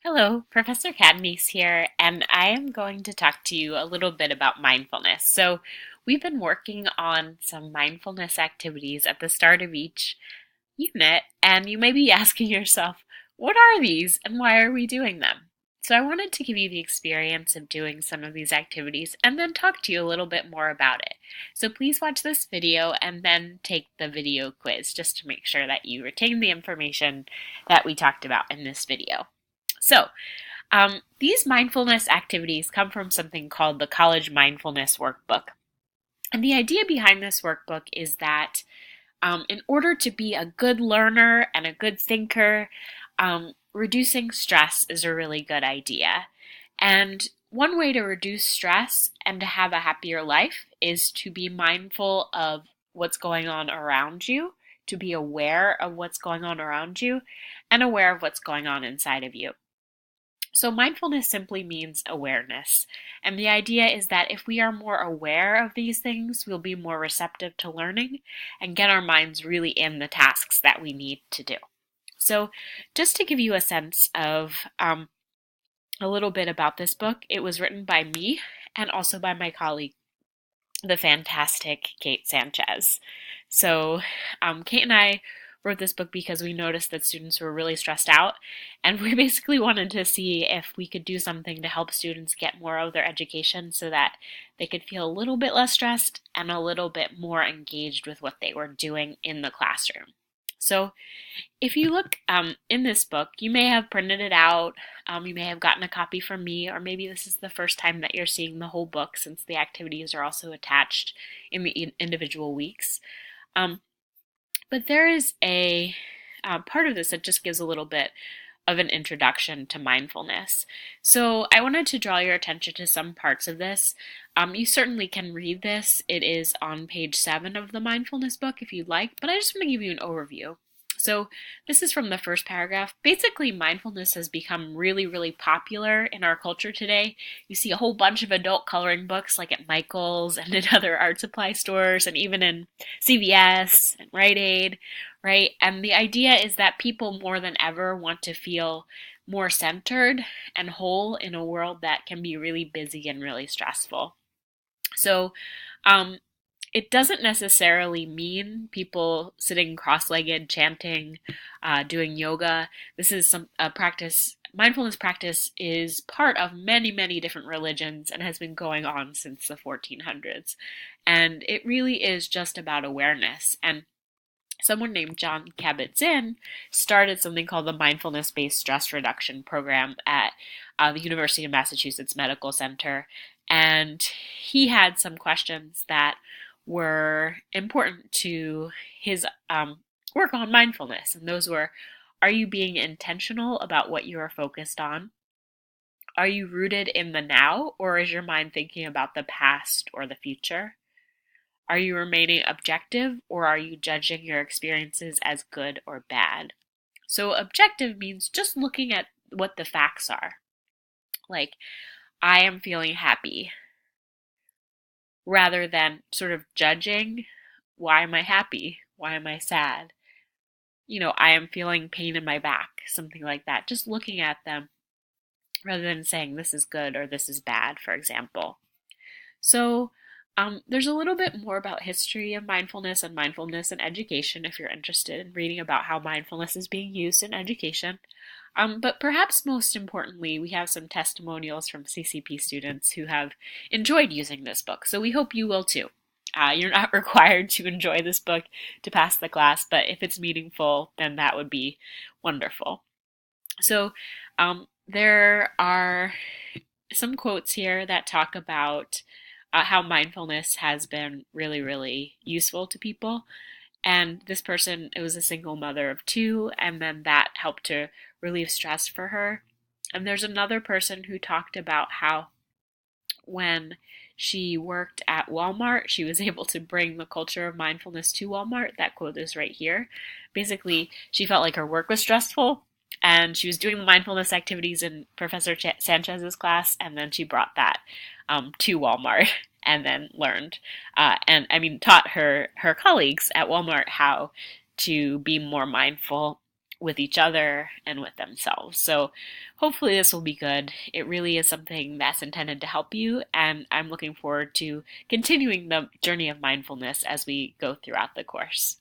Hello, Professor Cadney's here, and I am going to talk to you a little bit about mindfulness. So, we've been working on some mindfulness activities at the start of each unit, and you may be asking yourself, what are these and why are we doing them? So, I wanted to give you the experience of doing some of these activities and then talk to you a little bit more about it. So, please watch this video and then take the video quiz just to make sure that you retain the information that we talked about in this video. So, these mindfulness activities come from something called the College Mindfulness Workbook. And the idea behind this workbook is that in order to be a good learner and a good thinker, reducing stress is a really good idea. And one way to reduce stress and to have a happier life is to be mindful of what's going on around you, to be aware of what's going on around you, and aware of what's going on inside of you. So, mindfulness simply means awareness. And the idea is that if we are more aware of these things, we'll be more receptive to learning and get our minds really in the tasks that we need to do. So, just to give you a sense of a little bit about this book, it was written by me and also by my colleague, the fantastic Kate Sanchez. So, Kate and I wrote this book because we noticed that students were really stressed out, and we basically wanted to see if we could do something to help students get more out of their education so that they could feel a little bit less stressed and a little bit more engaged with what they were doing in the classroom. So, if you look in this book, you may have printed it out, you may have gotten a copy from me, or maybe this is the first time that you're seeing the whole book since the activities are also attached in the individual weeks. But there is a part of this that just gives a little bit of an introduction to mindfulness. So I wanted to draw your attention to some parts of this. You certainly can read this. It is on page 7 of the Mindfulness book if you'd like, but I just want to give you an overview. So this is from the first paragraph. Basically, mindfulness has become really, really popular in our culture today. You see a whole bunch of adult coloring books like at Michael's and in other art supply stores and even in CVS and Rite Aid, right? And the idea is that people more than ever want to feel more centered and whole in a world that can be really busy and really stressful. So, it doesn't necessarily mean people sitting cross-legged, chanting, doing yoga. This is a practice. Mindfulness practice is part of many, many different religions and has been going on since the 1400s. And it really is just about awareness. And someone named John Kabat-Zinn started something called the Mindfulness-Based Stress Reduction Program at the University of Massachusetts Medical Center. And he had some questions that were important to his work on mindfulness. And those were, are you being intentional about what you are focused on? Are you rooted in the now, or is your mind thinking about the past or the future? Are you remaining objective, or are you judging your experiences as good or bad? So objective means just looking at what the facts are. Like, I am feeling happy, rather than sort of judging, why am I happy? Why am I sad? I am feeling pain in my back, something like that. Just looking at them rather than saying this is good or this is bad, for example. So, there's a little bit more about history of mindfulness and mindfulness in education if you're interested in reading about how mindfulness is being used in education. But perhaps most importantly, we have some testimonials from CCP students who have enjoyed using this book. So we hope you will too. You're not required to enjoy this book to pass the class, but if it's meaningful, then that would be wonderful. So there are some quotes here that talk about how mindfulness has been really, really useful to people. And this person, it was a single mother of 2, and then that helped to relieve stress for her. And there's another person who talked about how when she worked at Walmart, she was able to bring the culture of mindfulness to Walmart. That quote is right here. Basically, she felt like her work was stressful, and she was doing the mindfulness activities in Professor Sanchez's class, and then she brought that to Walmart and then learned taught her colleagues at Walmart how to be more mindful with each other and with themselves. So hopefully this will be good. It really is something that's intended to help you, and I'm looking forward to continuing the journey of mindfulness as we go throughout the course.